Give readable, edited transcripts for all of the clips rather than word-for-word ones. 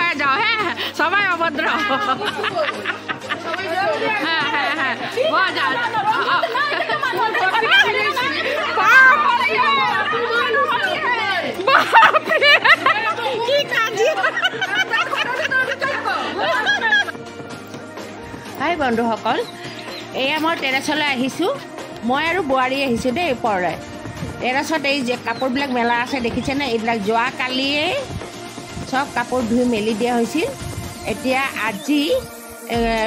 হয়ে যাও হ্যাঁ সবাই অভদ্ৰ হ্যাঁ হ্যাঁ হ্যাঁ হাই বন্ধুসকল এয়া মই টেৰেছলৈ আহিছোঁ মই আৰু বোৱাৰী আহিছোঁ দেই ওপৰলৈ টেৰেছত এই যে কাপোৰবিলাক মেলা আছে দেখিছেনে এইবিলাক যোৱাকালিয়েই চব কাপোৰ ধুই মেলি দিয়া হৈছিল এতিয়া আজি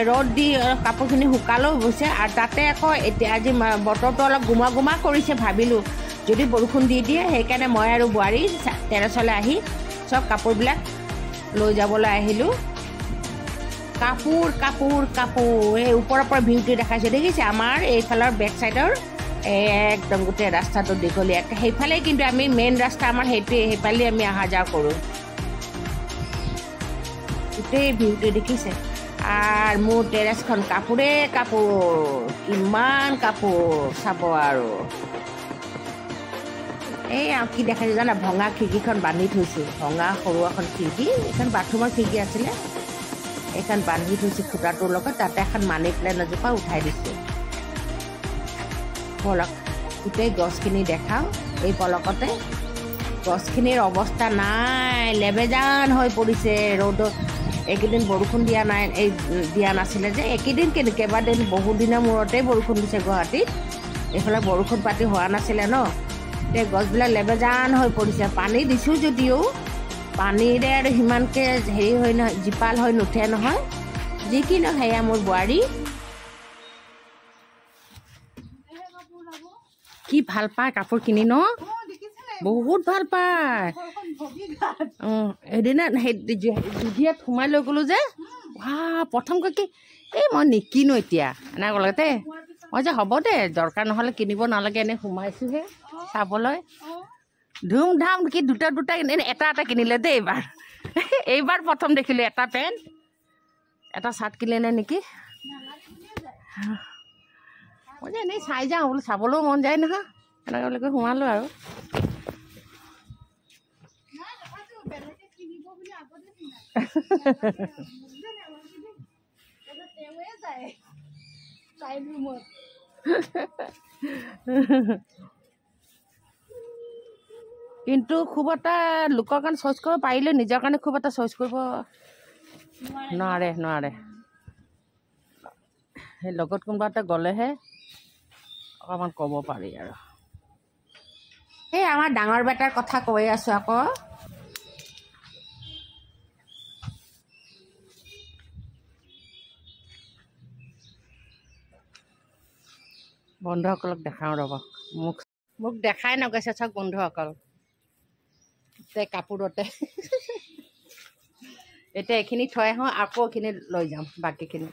ৰ'দ দি কাপোৰখিনি শুকালেও গৈছে আৰু তাতে আকৌ এতিয়া আজি বতৰটো অলপ গুমা গুমা কৰিছে ভাবিলোঁ যদি বৰষুণ দি দিয়ে সেইকাৰণে মই আৰু বোৱাৰী টেৰেছলৈ আহি চব কাপোৰবিলাক লৈ যাবলৈ আহিলোঁ কাপোৰ কাপোৰ কাপোৰ এই ওপৰৰ পৰা ভিউটো দেখাইছোঁ দেখিছে আমাৰ এইফালৰ বেক চাইডৰ একদম গোটেই ৰাস্তাটো দীঘলীয়া সেইফালে কিন্তু আমি মেইন ৰাস্তা আমাৰ সেইটোৱে সেইফালে আমি অহা যোৱা কৰোঁ গোটেই ভিউটো দেখিছে আৰু মোৰ টেৰেছখন কাপোৰে কাপোৰ কিমান কাপোৰ চাব আৰু এই কি দেখাইছোঁ জানা ভঙা খিৰিকীখন বান্ধি থৈছোঁ ভঙা সৰু এখন খিৰিকী এইখন বাথৰুমৰ খিৰিকী আছিলে এইখন বান্ধি থৈছোঁ খুটাটোৰ লগত তাতে এখন মানি প্লেণ্ট এজোপা উঠাই দিছোঁ পলক গোটেই গছখিনি দেখাওঁ এই পলকতে গছখিনিৰ অৱস্থা নাই লেবেজান হৈ পৰিছে ৰ'দত এইকেইদিন বৰষুণ দিয়া নাছিলে যে এইকেইদিন কেইবাদিন বহুদিনৰ মূৰতেই বৰষুণ দিছে গুৱাহাটীত এইফালে বৰষুণ পাতি হোৱা নাছিলে ন এই গছবিলাক লেবেজান হৈ পৰিছে পানী দিছোঁ যদিও পানীৰে আৰু সিমানকৈ হেৰি হৈ নহয় জীপাল হৈ নুঠে নহয় যি কি নহয় সেয়া মোৰ বোৱাৰী কি ভাল পায় কাপোৰ কিনি ন বহুত ভাল পায় এদিনা সেই জুদিয়াত সোমাই লৈ গ'লোঁ যে প্ৰথমকৈ কি এই মই নিকিনো এতিয়া এনেকৈ ক'লে দে মই যে হ'ব দে দৰকাৰ নহ'লে কিনিব নালাগে এনেই সোমাইছোঁহে চাবলৈ ধুম ধাম কি দুটা এটা কিনিলে দেই এইবাৰ প্ৰথম দেখিলোঁ এটা পেণ্ট এটা চাৰ্ট কিনিলে নেকি মই যে এনেই চাই যাওঁ বোলো চাবলৈও মন যায় নহয় এনেকৈ সোমালোঁ আৰু কিন্তু খুব এটা লোকৰ কাৰণে চইচ কৰিব পাৰিলে নিজৰ কাৰণে খুব এটা চইচ কৰিব নোৱাৰে সেই লগত কোনোবা এটা গ'লেহে অকণমান ক'ব পাৰি আৰু এই আমাৰ ডাঙৰ বেটাৰ কথা কৈ আছোঁ আকৌ বন্ধুসকলক দেখাওঁ ৰ'ব মোক দেখাই নগৈছে চাওক বন্ধুসকল কাপোৰতে এতিয়া এইখিনি থৈ আহোঁ আকৌ এইখিনি লৈ যাম বাকীখিনি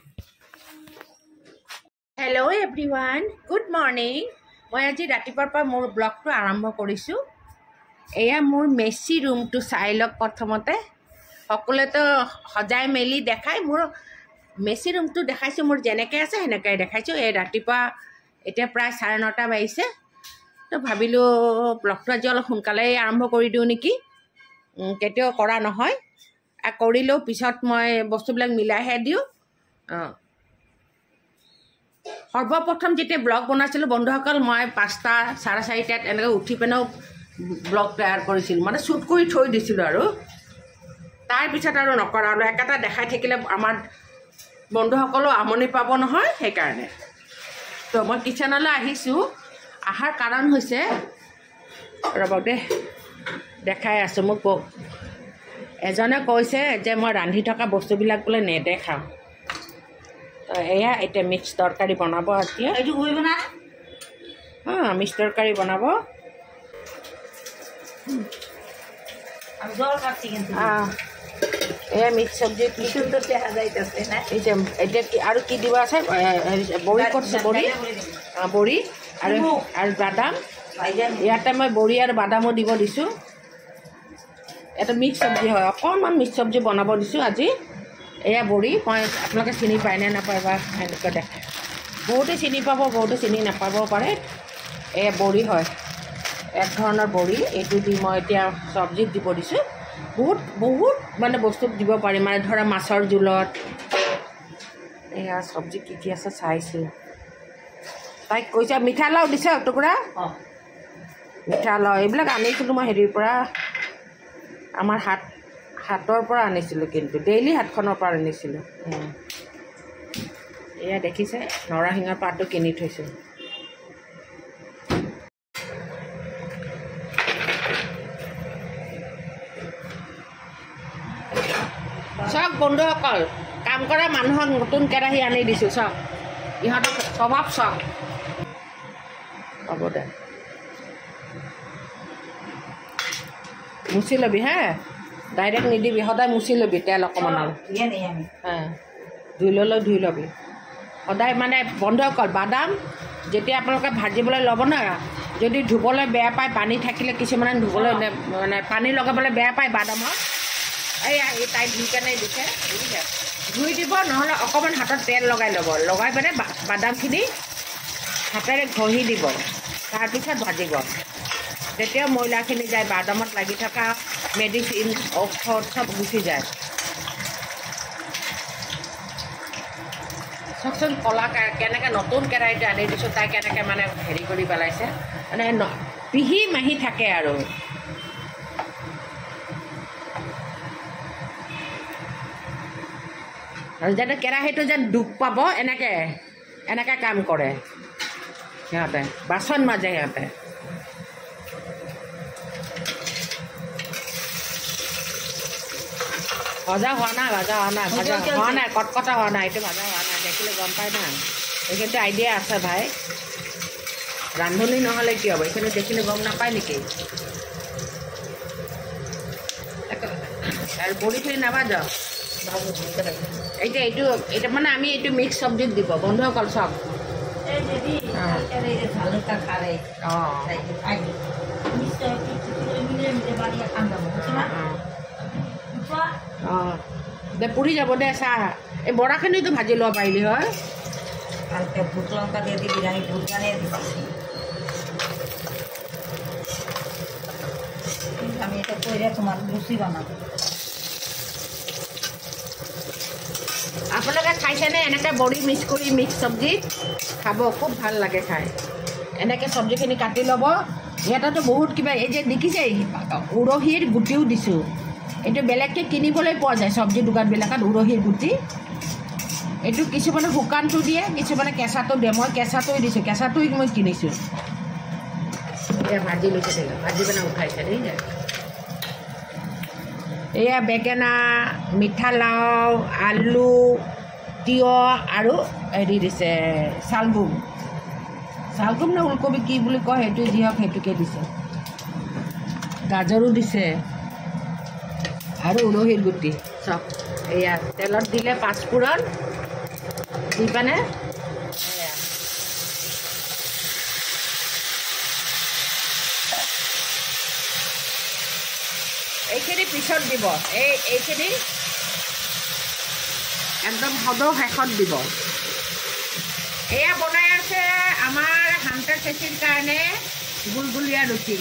হেল্ল' এভৰিৱান গুড মৰ্ণিং মই আজি ৰাতিপুৱাৰ পৰা মোৰ ব্লগটো আৰম্ভ কৰিছোঁ এয়া মোৰ মেচি ৰুমটো চাই লওক প্ৰথমতে সকলোৱেতো সজাই মেলি দেখাই মোৰ মেচি ৰুমটো দেখাইছোঁ মোৰ যেনেকৈ আছে সেনেকৈ দেখাইছোঁ এই ৰাতিপুৱা এতিয়া প্ৰায় 9:30 বাজিছে তো ভাবিলোঁ ব্লগটো আজি অলপ সোনকালেই আৰম্ভ কৰি দিওঁ নেকি কেতিয়াও কৰা নহয় কৰিলেও পিছত মই বস্তুবিলাক মিলাইহে দিওঁ সৰ্বপ্ৰথম যেতিয়া ব্লগ বনাইছিলোঁ বন্ধুসকল মই 5টা 4:30 এনেকৈ উঠি পিনেও ব্লগ তৈয়াৰ কৰিছিলোঁ মানে শ্বুট কৰি থৈ দিছিলোঁ আৰু তাৰপিছত আৰু নকৰা হ'লোঁ একেটা দেখাই থাকিলে আমাৰ বন্ধুসকলেও আমনি পাব নহয় সেইকাৰণে তো মই কিচেনলৈ আহিছোঁ অহাৰ কাৰণ হৈছে ৰ'ব দেই দেখাই আছোঁ মোক এজনে কৈছে যে মই ৰান্ধি থকা বস্তুবিলাক বোলে নেদেখাওঁ তো এয়া এতিয়া মিক্স তৰকাৰী বনাব এতিয়া এইটো কৰিব না মিক্স তৰকাৰী বনাব এয়া মিক্স চব্জি এতিয়া আৰু কি দিব আছে বড়ি কৰিছে বড়ি আৰু বাদাম ইয়াতে মই বড়ি আৰু বাদামো দিব দিছোঁ এটা মিক্স চব্জি হয় অকণমান মিক্স চব্জি বনাব দিছোঁ আজি এয়া বড়ি মই আপোনালোকে চিনি পায় নে নাপায় বা এনেকৈ দেখায় বহুতে চিনি পাব বহুতে চিনি নাপাব পাৰে এয়া বড়ি হয় এক ধৰণৰ বড়ি এইটো দি মই এতিয়া চব্জিত দিব দিছোঁ বহুত বহুত মানে বস্তু দিব পাৰি মানে ধৰা মাছৰ জোলত এয়া চব্জি কি কি আছে চাইছোঁ তাইক কৈছা মিঠা লাও দিছে টুকুৰা মিঠা লাও এইবিলাক আনিছিলোঁ মই হেৰিৰ পৰা আমাৰ হাতৰ পৰা আনিছিলোঁ কিন্তু ডেইলি হাতখনৰ পৰা আনিছিলোঁ এয়া দেখিছে নৰসিংহৰ পাতটো কিনি থৈছোঁ চাওক বন্ধুসকল কাম কৰা মানুহক নতুন কেৰাহী আনি দিছোঁ চাওক ইহঁতক স্বভাৱ চাওক হ'ব দে মুচি ল'বি হে ডাইৰেক্ট নিদিবি সদায় মুচি ল'বি তেল অকণমান ধুই ল'বি সদায় মানে বন্ধুসকল বাদাম যেতিয়া আপোনালোকে ভাজিবলৈ ল'ব ন যদি ধুবলৈ বেয়া পায় পানী থাকিলে কিছুমানে ধুবলৈ মানে পানী লগাবলৈ বেয়া পায় বাদামত এই তাই ধুই কেনে দিছে বুজিছে ধুই দিব নহ'লে অকণমান হাতত তেল লগাই ল'ব লগাই পেলাই বাদামখিনি হাতেৰে ঘঁহি দিব তাৰপিছত ভাজিব তেতিয়া ময়লাখিনি যায় বাদামত লাগি থকা মেডিচিন ঔষধ চব গুচি যায় চাওকচোন কলা কেনেকৈ নতুন কেৰাহীটো আনি দিছোঁ তাই কেনেকৈ মানে হেৰি কৰি পেলাইছে মানে পিহি মাহি থাকে আৰু যাতে কেৰাহীটো যেন দুখ পাব এনেকৈ কাম কৰে সিহঁতে বাচন মাজে সিহঁতে ভজা হোৱা নাই কটকটা হোৱা নাই এইটো ভজা হোৱা নাই দেখিলে গম পাই না এইখিনিতো আইডিয়া আছে ভাই ৰান্ধনি নহ'লে কি হ'ব এইখিনি দেখিলে গম নাপায় নেকি আৰু বড়িখিনি নাভাজ এইটো মানে আমি এইটো মিক্স চব্জিত দিব বন্ধুসকল চাওক দে পুৰি যাব দে চাহ এই বৰাখিনিতো ভাজি ল'ব পাৰিলি হয় ভালকৈ ভোট লংকা দিয়ে দিবি আমি ভোট জানিয়ে দিছি আমি এটা করে তোমার লুচি বানাবো আপোনালোকে খাইছেনে এনেকৈ বড়ি মিক্স কৰি মিক্স চব্জিত খাব খুব ভাল লাগে খাই এনেকৈ চব্জিখিনি কাটি ল'ব ইয়াতেতো বহুত কিবা এই যে দেখিছে উৰহীৰ গুটিও দিছোঁ এইটো বেলেগকৈ কিনিবলৈ পোৱা যায় চব্জি দোকানবিলাকত উৰহীৰ গুটি এইটো কিছুমানে শুকানটো দিয়ে কিছুমানে কেঁচাটো দিয়ে মই কেঁচাটোৱে দিছোঁ কেঁচাটোৱে মই কিনিছোঁ এয়া ভাজি লৈছে ভাজি পেলাই উঠাইছে দেই যায় এয়া বেঙেনা মিঠা লাও আলু তিয়হ আৰু হেৰি দিছে চালগুম নে ওলকবি কি বুলি কয় সেইটো যি হওক সেইটোকে দিছে গাজৰো দিছে আৰু উৰহীৰ গুটি চব এয়া তেলত দিলে পাঁচফোৰণ দি পানে এইখিনি পিছত দিব এইখিনি একদম সদৌ শেষত দিব এয়া বনাই আছে আমাৰ হান্তাৰ চেচিৰ কাৰণে গুলগুলীয়া ৰুটি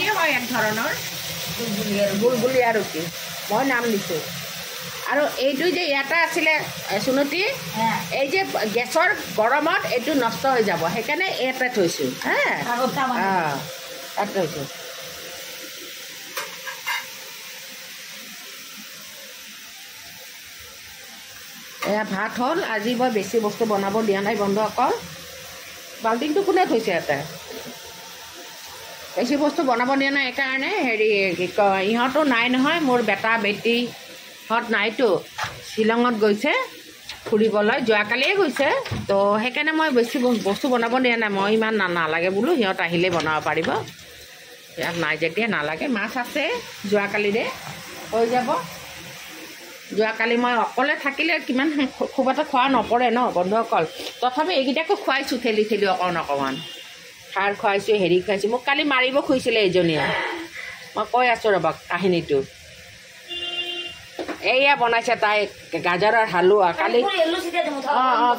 হয় এক ধৰণৰ গুলগুলীয়া ৰুটি মই নাম দিছোঁ আৰু এইটো যে ইয়াতে আছিলে সুনতি এই যে গেছৰ গৰমত এইটো নষ্ট হৈ যাব সেইকাৰণে ইয়াতে থৈছোঁ তাত থৈছোঁ এয়া ভাত হ'ল আজি মই বেছি বস্তু বনাব দিয়া নাই বন্ধুসকল বাল্টিংটো কোনে থৈছে ইয়াতে বেছি বস্তু বনাব দিয়া নাই এইকাৰণে হেৰি কি কয় ইহঁতো নাই নহয় মোৰ বেটা বেটীহঁত নাইতো শ্বিলঙত গৈছে ফুৰিবলৈ যোৱাকালিয়ে গৈছে তো সেইকাৰণে মই বেছি বস্তু বনাব দিয়া নাই মই ইমান নালাগে বোলো সিহঁত আহিলে বনাব পাৰিব ইয়াত নাই যেতিয়া নালাগে মাছ আছে যোৱাকালিৰে হৈ যাব যোৱাকালি মই অকলে থাকিলে কিমান খুব এটা খোৱা নপৰে ন বন্ধুসকল তথাপি এইকেইটাকো খুৱাইছোঁ ঠেলি অকণমান খাৰ খুৱাইছোঁ হেৰি খুৱাইছোঁ মোক কালি মাৰিব খুজিছিলে এইজনীয়ে মই কৈ আছোঁ ৰ'বা কাহিনীটো এয়া বনাইছে তাই গাজৰৰ হালোৱা কালি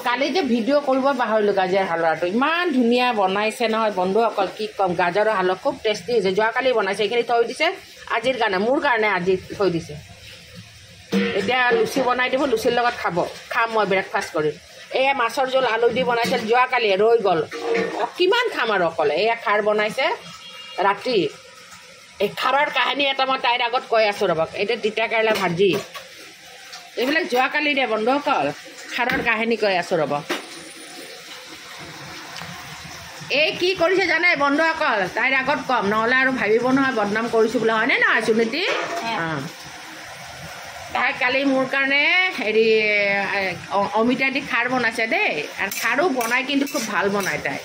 কালি যে ভিডিঅ' কৰিব পাহৰিলোঁ গাজৰ হালোৱাটো ইমান ধুনীয়া বনাইছে নহয় বন্ধুসকল কি ক'ম গাজৰৰ হালোৱা খুব টেষ্টি হৈছে যোৱাকালি বনাইছে এইখিনি থৈ দিছে আজিৰ কাৰণে মোৰ কাৰণে আজি থৈ দিছে এতিয়া লুচি বনাই দিব লুচিৰ লগত খাম মই ব্ৰেকফাষ্ট কৰিম এয়া মাছৰ জোল আলু দি বনাইছিল যোৱাকালি ৰৈ গ'ল কিমান খাম আৰু অকলে এয়া খাৰ বনাইছে ৰাতি এই খাৰৰ কাহিনী এটা মই তাইৰ আগত কৈ আছোঁ ৰ'বক এতিয়া তিতা কেৰেলা ভাজি এইবিলাক যোৱাকালি দে বন্ধুসকল খাৰৰ কাহিনী কৈ আছোঁ ৰ'ব এই কি কৰিছে জানে বন্ধুসকল তাইৰ আগত কম নহ'লে আৰু ভাবিব নহয় বদনাম কৰিছোঁ বোলে হয়নে নহয় সুনীতি অঁ তাই কালি মোৰ কাৰণে হেৰি অমিতা দি খাৰ বনাইছে দেই আৰু খাৰো বনাই কিন্তু খুব ভাল বনায় তাই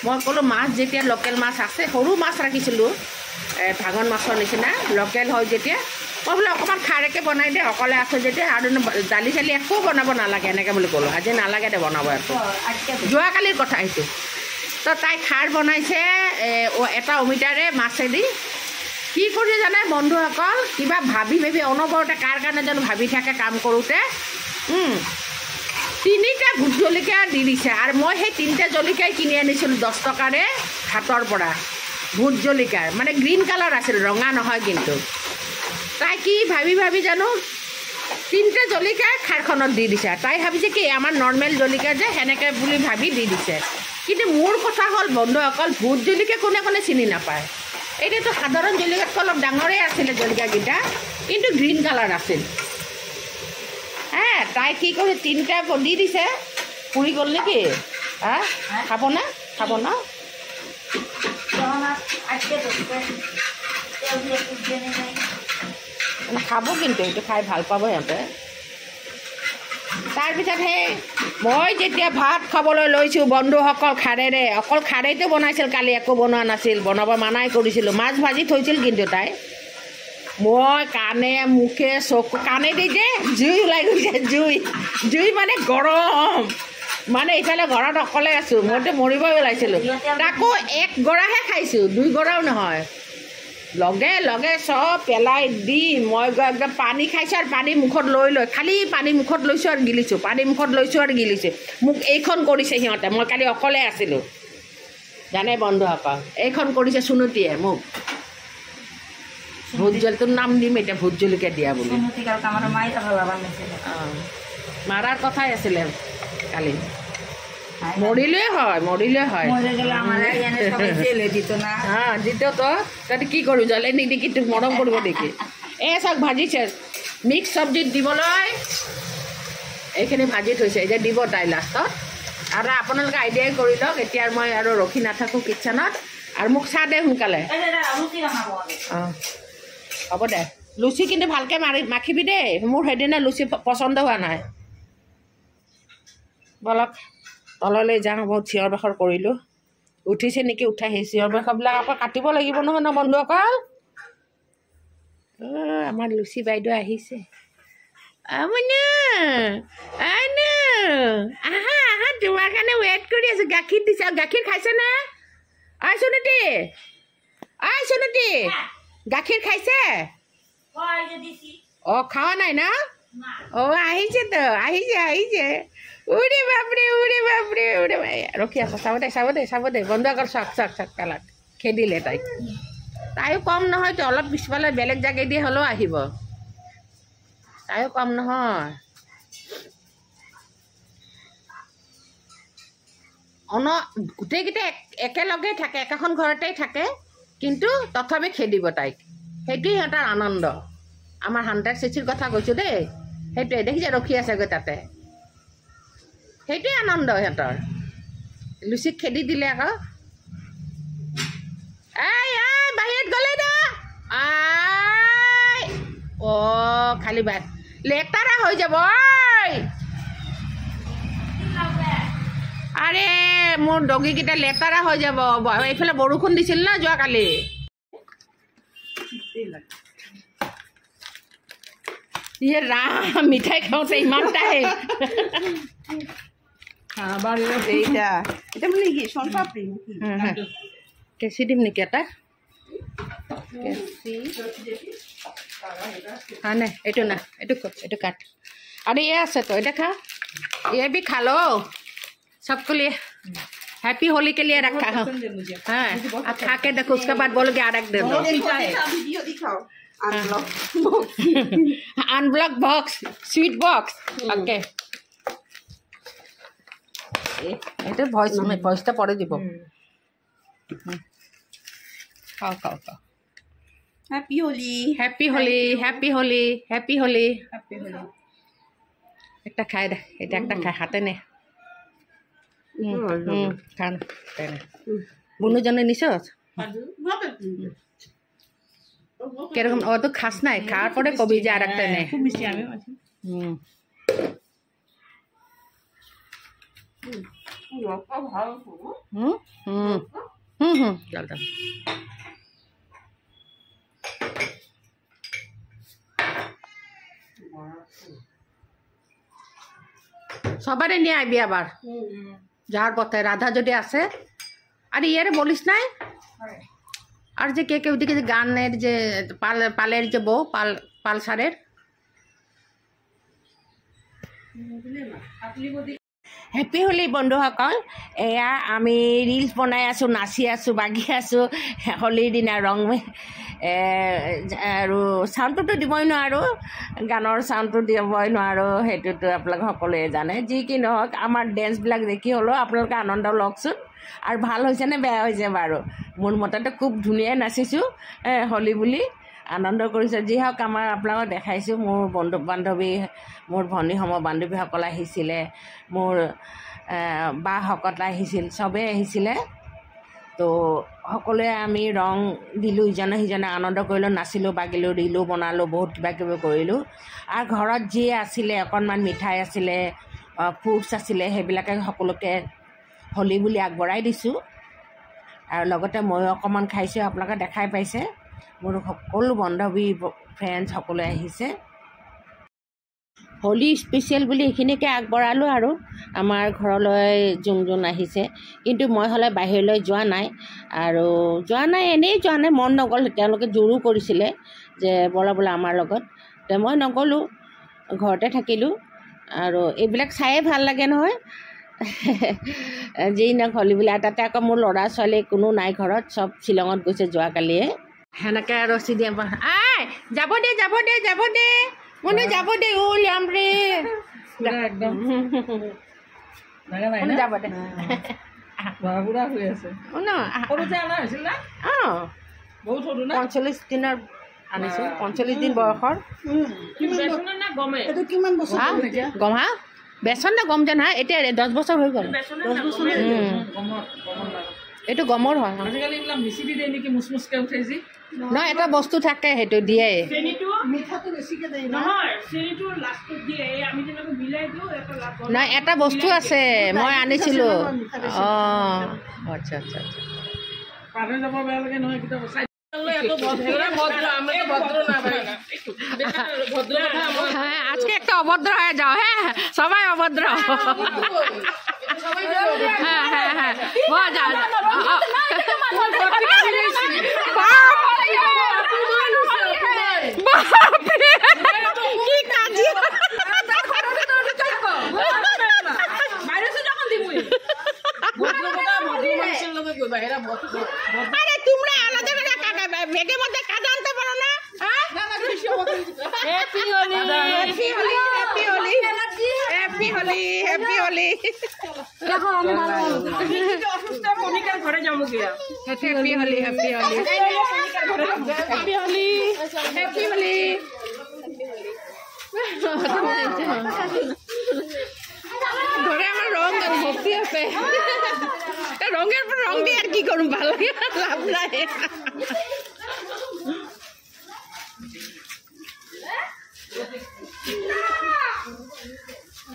মই ক'লোঁ মাছ যেতিয়া লোকেল মাছ আছে সৰু মাছ ৰাখিছিলোঁ ভাঙন মাছৰ নিচিনা লোকেল হয় যেতিয়া মই বোলে অকণমান খাৰেকৈ বনাই দে অকলে আছোঁ যেতিয়া আৰু দালি চালি একো বনাব নালাগে এনেকৈ বুলি ক'লোঁ আজি নালাগে দে বনাব একো যোৱাকালিৰ কথা সেইটো তো তাই খাৰ বনাইছে এটা অমিতাৰে মাছেদি কি কৰিছে জানে বন্ধুসকল কিবা ভাবি অনবৰতে কাৰ কাৰণে জানো ভাবি থাকে কাম কৰোঁতে 3টা ভোট জলকীয়া দি দিছে আৰু মই সেই 3টা জলকীয়াই কিনি আনিছিলোঁ 10 টকাৰে হাতৰ পৰা ভোট জলকীয়াৰ মানে গ্ৰীণ কালাৰ আছিল ৰঙা নহয় কিন্তু তাই কি ভাবি জানো 3টা জলকীয়াই খাৰখনত দি দিছে তাই ভাবিছে কি আমাৰ নৰ্মেল জলকীয়া যে সেনেকৈ বুলি ভাবি দি দিছে কিন্তু মোৰ কথা হ'ল বন্ধুসকল ভোট জলকীয়া কোনে চিনি নাপায় এইটোতো সাধাৰণ জলকীয়াতকৈ অলপ ডাঙৰেই আছিলে জলকীয়াকেইটা কিন্তু গ্ৰীণ কালাৰ আছিল তাই কি কৰি 3টা দি দিছে পুৰি গ'ল নেকি খাব না খাব কিন্তু এইটো খাই ভাল পাব সিহঁতে তাৰপিছত সেই মই যেতিয়া ভাত খাবলৈ লৈছোঁ বন্ধুসকল খাৰেৰে অকল খাৰেইটো বনাইছিল কালি একো বনোৱা নাছিল বনাব মানাই কৰিছিলোঁ মাছ ভাজি থৈছিল কিন্তু তাই মই কাণে মুখে চকু কাণে দি যে জুই ওলাই গৈছে জুই মানে গৰম মানে এইফালে ঘৰত অকলে আছোঁ মইতো মৰিবই ওলাইছিলোঁ তাকো 1 গৰাহে খাইছোঁ 2 গৰাও নহয় লগে চব পেলাই দি মই একদম পানী খাইছোঁ আৰু পানী মুখত লৈ খালি পানী মুখত লৈছোঁ আৰু গিলিছোঁ মোক এইখন কৰিছে সিহঁতে মই কালি অকলে আছিলোঁ জানে বন্ধুসকল এইখন কৰিছে সুনীতিয়ে মোক ভোট জলকীয়াৰ নাম দিম এতিয়া ভোট জলকীয়া দিয়া বুলি মাৰাৰ কথাই আছিলে কালি মৰিলে হয় দ্বিতীয়তো তাতে কি কৰোঁ জলে নিদি তোক মৰম কৰিব দেখি এই চাওক ভাজিছে মিক্স চব্জিত দিবলৈ এইখিনি ভাজি থৈছে এতিয়া দিব তাই লাষ্টত আৰু আপোনালোকে আইডিয়াই কৰি লওক এতিয়া মই আৰু ৰখি নাথাকোঁ কিটচেনত আৰু মোক চাহ দে সোনকালে অঁ হ'ব দে লুচি কিন্তু ভালকৈ মাখিবি দেই মোৰ সেইদিনা লুচি পচন্দ হোৱা নাই বলক তললৈ যাওঁ বহুত চিঞৰ বাখৰ কৰিলোঁ উঠিছে নেকি উঠাই সেই চিঞৰ বাখৰবিলাক আকৌ কাটিব লাগিব নহয় ন বন্ধুসকল আমাৰ লুচি বাইদেউ আহিছে আহা তোমাৰ কাৰণে ৱেইট কৰি আছোঁ গাখীৰ দিছে গাখীৰ খাইছেনে সুনীতি গাখীৰ খাইছে খোৱা নাই না আহিছে আহিছে উৰে বাপৰে ৰখি আছা চাব দে বন্ধুসকল চাক পেলাক খেদিলে তাইও কম নহয় অলপ পিছফালে বেলেগ জাগেদি হ'লেও আহিব তাইও কম নহয় গোটেইকেইটা একেলগে থাকে একেখন ঘৰতেই থাকে কিন্তু তথাপি খেদিব তাইক সেইটোৱে সিহঁতৰ আনন্দ আমাৰ 100 চিচিৰ কথা কৈছোঁ দেই সেইটোৱে দেখিছে ৰখি আছেগৈ তাতে সেইটোৱে আনন্দ সিহঁতৰ লুচিক খেদি দিলে আকৌ বাহিৰত গ'লে না খালি লেতেৰা হৈ যাব আৰে মোৰ ডগীকেইটা লেতেৰা হৈ যাব এইফালে বৰষুণ দিছিল না যোৱাকালি মিঠাই খাওঁতে ইমান টাইম কেঁচি দিম নেকি এটা নাই এইটো না এইটো কাট আৰু ये আছে তো এটা খা ये भी खा लो सबको लिए हैप्पी होली के लिए रखा है हाँ अब खा के देखो उसके बाद बोलोगे अलग दे दो वीडियो दिखाओ unblock box sweet box okay এটা ভয়েসটা পরে দিব খাও খাও খাও happy Holi happy Holi happy Holi happy Holi একটা খাই দে এটা একটা খাই হাতে নে খান বুনু জানে নিছ কিরকম ও তো খাস নাই খাওয়ার পরে কবি যে আর একটা নে চল চল সবারে নিয়ে আইবি আবার যাওয়ার পথে রাধা যদি আসে আরে ইয়ারে বলিস নাই আর যে কে কে ওদিকে যে গানের যে পালের যে বউ পালসারের হেপী হোলি বন্ধুসকল এয়া আমি ৰিলছ বনাই আছোঁ নাচি আছোঁ বাগি আছোঁ হোলীৰ দিনা ৰং আৰু চাউণ্ডটোতো দিবই নোৱাৰোঁ গানৰ চাউণ্ডটো দিবই নোৱাৰোঁ সেইটোতো আপোনালোকে সকলোৱে জানে যি কি নহওক আমাৰ ডেন্সবিলাক দেখি হ'লেও আপোনালোকে আনন্দ লওকচোন আৰু ভাল হৈছে নে বেয়া হৈছে বাৰু মোৰ মতেতো খুব ধুনীয়াই নাচিছোঁ হোলী বুলি আনন্দ কৰিছোঁ যি হওক আমাৰ আপোনালোকক দেখাইছোঁ মোৰ বন্ধু বান্ধৱী মোৰ ভনীসম বান্ধৱীসকল আহিছিলে মোৰ বাসকল আহিছিল চবেই আহিছিলে তো সকলোৱে আমি ৰং দিলোঁ ইজনে সিজনে আনন্দ কৰিলোঁ নাচিলোঁ বাগিলোঁ দিলোঁ বনালোঁ বহুত কিবা কিবি কৰিলোঁ আৰু ঘৰত যি আছিলে অকণমান মিঠাই আছিলে ফ্ৰুটছ আছিলে সেইবিলাকে সকলোকে হোলী বুলি আগবঢ়াই দিছোঁ আৰু লগতে ময়ো অকণমান খাইছোঁ আপোনালোকে দেখাই পাইছে মোৰ সকলো বান্ধৱী ফ্ৰেণ্ডছ সকলোৱে আহিছে হোলী স্পেচিয়েল বুলি এইখিনিকে আগবঢ়ালোঁ আৰু আমাৰ ঘৰলৈ যোন আহিছে কিন্তু মই হ'লে বাহিৰলৈ যোৱা নাই আৰু এনেই যোৱা নাই মন নগ'ল তেওঁলোকে জোৰো কৰিছিলে যে বলা বলা আমাৰ লগত তে মই নগ'লোঁ ঘৰতে থাকিলোঁ আৰু এইবিলাক চায়ে ভাল লাগে নহয় যি নহওক হোলী বুলি তাতে আকৌ মোৰ ল'ৰা ছোৱালী কোনো নাই ঘৰত চব শ্বিলঙত গৈছে যোৱাকালিয়ে সেনেকৈ আৰু চিনি আই যাব দে মনে যাব দে উলিয়াম ৰে একদম যাব দে বুঢ়া হৈ আছে অঁ 45 দিনৰ আনিছোঁ 45 দিন বয়সৰ গম হা বেচন না গম যেন হা এতিয়া 10 বছৰ হৈ গ'ল এইটো গমৰ হয় নহয় এটা বস্তু থাকে সেইটো দিয়ে নহয় এটা বস্তু আছে মই আনিছিলোঁ অঁ আচ্ছা আচ্ছা আজকে একটা অভদ্র হয়ে যাও হ্যাঁ সবাই অভদ্র হ্যাঁ হ্যাঁ হ্যাঁ আরে তোমরা আলাদা করে কাটা বেগের মধ্যে কাটা আনতে পারো না happy Holi happy Holi happy Holi happy Holi happy Holi দেখো আমি ভালো অসুস্থ মনিকার ঘরে যাবো গিয়া happy Holi happy Holi happy Holi happy Holi ঘরে আমার রং ভর্তি আছে রঙের পর রং দিয়ে আর কি করুন ভালো লাভ নাই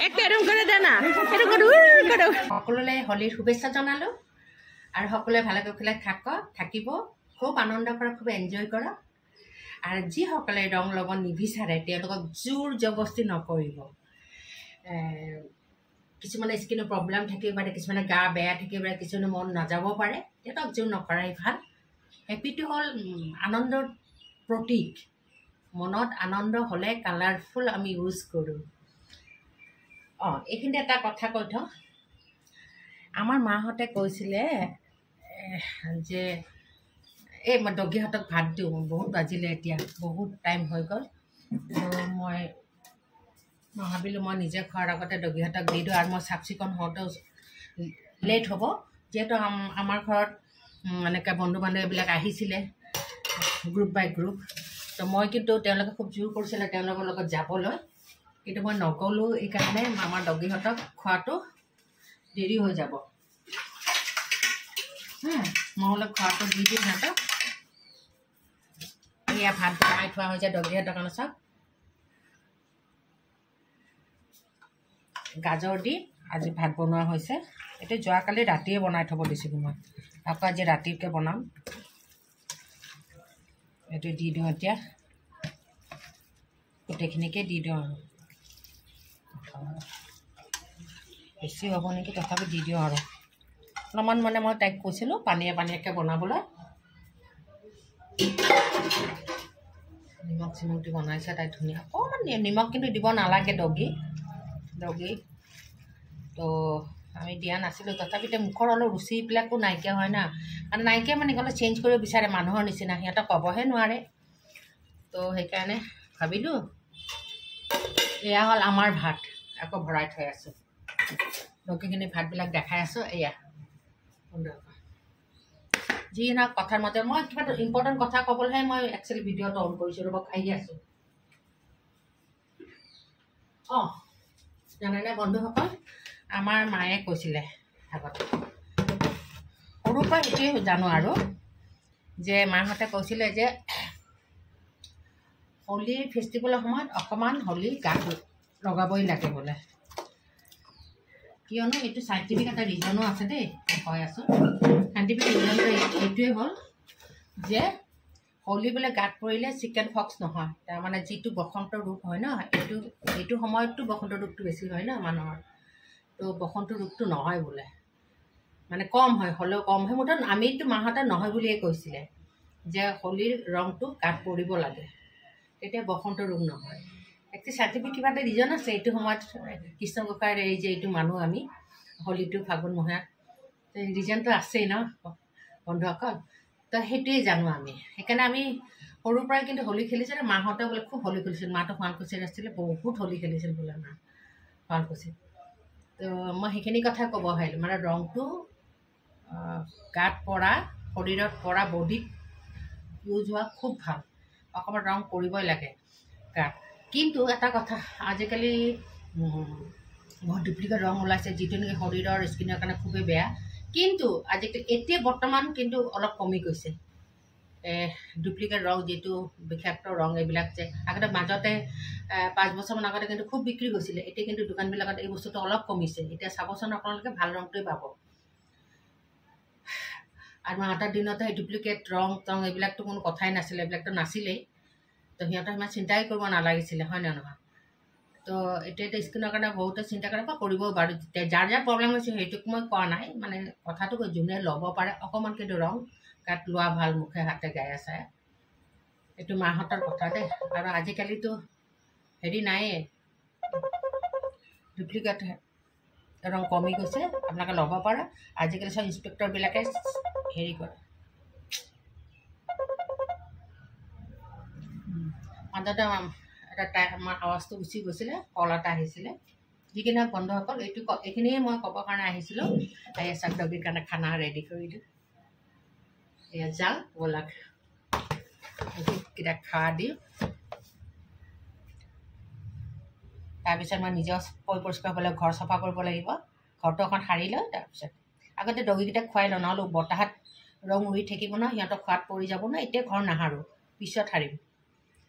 একটু এরকম করে দে না এরকম করে সকলোলে হোলীৰ শুভেচ্ছা জনালোঁ আৰু সকলোৱে ভালে কুশলে থাকিব খুব আনন্দ কৰক খুব এনজয় কৰক আৰু যিসকলে ৰং ল'ব নিবিচাৰে তেওঁলোকক জোৰ জবস্তি নকৰিব কিছুমানে স্কিনৰ প্ৰব্লেম থাকিব পাৰে কিছুমানে গা বেয়া থাকিব পাৰে কিছুমানে মন নাযাব পাৰে তেওঁলোকক জোৰ নকৰাই ভাল হেপিটো হ'ল আনন্দৰ প্ৰতীক মনত আনন্দ হ'লে কালাৰফুল আমি ইউজ কৰোঁ এইখিনিতে এটা কথা কৈ থওঁ আমাৰ মাহঁতে কৈছিলে যে এই মই ডগীহঁতক ভাত দিওঁ বহুত বাজিলে এতিয়া বহুত টাইম হৈ গ'ল তো মই ভাবিলোঁ মই নিজে খোৱাৰ আগতে ডগীহঁতক দি দিওঁ আৰু মই চাফ চিকুণ হওঁতেও লেট হ'ব যিহেতু আমাৰ ঘৰত এনেকৈ বন্ধু বান্ধৱ এইবিলাক আহিছিলে গ্ৰুপ বাই গ্ৰুপ তো মই কিন্তু তেওঁলোকে খুব জোৰ কৰিছিলে তেওঁলোকৰ লগত যাবলৈ কিন্তু মই নগ'লোঁ এইকাৰণে আমাৰ ডগীহঁতক খোৱাটো দেৰি হৈ যাব মই অলপ খোৱাটো দি দিওঁ সিহঁতক এয়া ভাত বনাই থোৱা হৈছে ডগীহঁতৰ কাৰণে চাওক গাজৰ দি আজি ভাত বনোৱা হৈছে এইটো যোৱাকালি ৰাতিয়ে বনাই থ'ব দিছিলোঁ মই আকৌ আজি ৰাতিকে বনাম এইটো দি দিওঁ এতিয়া গোটেইখিনিকে দি দিওঁ আৰু বেছি হ'ব নেকি তথাপি দি দিওঁ আৰু অলপমান মানে মই তাইক কৈছিলোঁ পানীয়ে পানীয়াকৈ বনাবলৈ নিমখ চিমখ দি বনাইছে তাই ধুনীয়া অকণমান নিমখ কিন্তু দিব নালাগে ডগী তো আমি দিয়া নাছিলোঁ তথাপিতো মুখৰ অলপ ৰুচিবিলাকো নাইকিয়া হয় না আৰু নাইকিয়া মানে অলপ চেঞ্জ কৰিব বিচাৰে মানুহৰ নিচিনা সিহঁতক ক'বহে নোৱাৰে তো সেইকাৰণে ভাবিলোঁ এয়া হ'ল আমাৰ ভাত আকৌ ভৰাই থৈ আছোঁ ডগীখিনি ভাতবিলাক দেখাই আছোঁ এয়া যি নহওক কথাৰ মতে মই কিবা ইম্পৰ্টেণ্ট কথা ক'বলৈহে মই একচুৱেলি ভিডিঅ'টো অন কৰিছোঁ ৰ'বক আহি আছোঁ অঁ জানেনে বন্ধুসকল আমাৰ মায়ে কৈছিলে আগতে সৰুৰ পৰা সেইটোৱে জানো আৰু যে মাহঁতে কৈছিলে যে হোলীৰ ফেষ্টিভেলৰ সময়ত অকণমান হোলী গাত লগাবই লাগে বোলে কিয়নো এইটো চাইণ্টিফিক এটা ৰিজনো আছে দেই কৈ আছোঁ চাইণ্টিফিক ৰিজনটো এইটোৱে হ'ল যে হোলী বোলে গাত পৰিলে চিকেন ফক্স নহয় তাৰমানে যিটো বসন্ত ৰোগ হয় ন এইটো সময়ততো বসন্ত ৰোগটো বেছি হয় ন মানুহৰ তো বসন্ত ৰোগটো নহয় বোলে মানে কম হয় হ'লেও কম হয় মুঠতে আমিতো মাহঁতে নহয় বুলিয়ে কৈছিলে যে হোলীৰ ৰংটো গাত পৰিব লাগে তেতিয়া বসন্ত ৰোগ নহয় একচুৱেলি চাইণ্টিফিক কিবা এটা ৰিজন আছে এইটো সময়ত কৃষ্ণ গোসাঁইৰ এই যে এইটো মানুহ আমি হোলীটো ফাগুন মহীয়া ৰিজনটো আছেই ন বন্ধুসকল তো সেইটোৱেই জানো আমি সেইকাৰণে আমি সৰুৰ পৰাই কিন্তু হোলী খেলিছিলোঁ মাহঁতে বোলে খুব হোলী খেলিছিল মাটো শুৱালকুছিত আছিলে বহুত হোলী খেলিছিল বোলে মা শুৱালকুছিত তো মই সেইখিনি কথা ক'ব পাৰিলোঁ মানে ৰংটো গাত পৰা শৰীৰত পৰা বডিত ইউজ হোৱা খুব ভাল অকণমান ৰং কৰিবই লাগে গাত কিন্তু এটা কথা আজিকালি বহুত ডুপ্লিকেট ৰং ওলাইছে যিটো নেকি শৰীৰৰ স্কিনৰ কাৰণে খুবেই বেয়া কিন্তু আজিকালি এতিয়া বৰ্তমান কিন্তু অলপ কমি গৈছে ডুপ্লিকেট ৰং যিটো বিষাক্ত ৰং এইবিলাক যে আগতে মাজতে 5 বছৰমান আগতে কিন্তু খুব বিক্ৰী গৈছিলে এতিয়া কিন্তু দোকানবিলাকত এই বস্তুটো অলপ কমিছে এতিয়া চাবচোন আপোনালোকে ভাল ৰংটোৱে পাব আৰু মাহঁতৰ দিনতে সেই ডুপ্লিকেট ৰং এইবিলাকতো কোনো কথাই নাছিলে এইবিলাকতো নাছিলেই তো সিহঁতৰ সিমান চিন্তাই কৰিব নালাগিছিলে হয় নে নহয় তো এতিয়া স্কিনৰ কাৰণে বহুতে চিন্তা কৰে বা কৰিবও বাৰু যাৰ যাৰ প্ৰব্লেম হৈছে সেইটোক মই কোৱা নাই মানে কথাটো যোনে ল'ব পাৰে অকণমান কিন্তু ৰং গাত লোৱা ভাল মুখে হাতে গায়ে চায় এইটো মাহঁতৰ কথা দেই আৰু আজিকালিতো হেৰি নাইয়ে ডুপ্লিকেট ৰং কমি গৈছে আপোনালোকে ল'ব পাৰে আজিকালি চব ইনস্পেক্টৰবিলাকে হেৰি কৰে মাজতে এটা আমাৰ আৱাজটো গুচি গৈছিলে কল এটা আহিছিলে যিখিনি বন্ধুসকল এইখিনিয়ে মই ক'বৰ কাৰণে আহিছিলোঁ এই চাক ডগীৰ কাৰণে খানা ৰেডি কৰি দিওঁ এয়া যাওঁ ব'লক কেইটা খাৱা দিওঁ তাৰপিছত মই নিজেও পৰিষ্কাৰ হ'বলৈ ঘৰ চাফা কৰিব লাগিব ঘৰটো অকণ সাৰি লওঁ তাৰপিছত আগতে ডগীকেইটাক খুৱাই লওঁ নহ'লে বতাহত ৰং উৰি থাকিব ন সিহঁতক খোৱাত পৰি যাব ন এতিয়া ঘৰ নাসাৰোঁ পিছত সাৰিম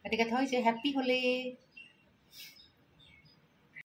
গতিকে থৈছে হেপ্পী হোলী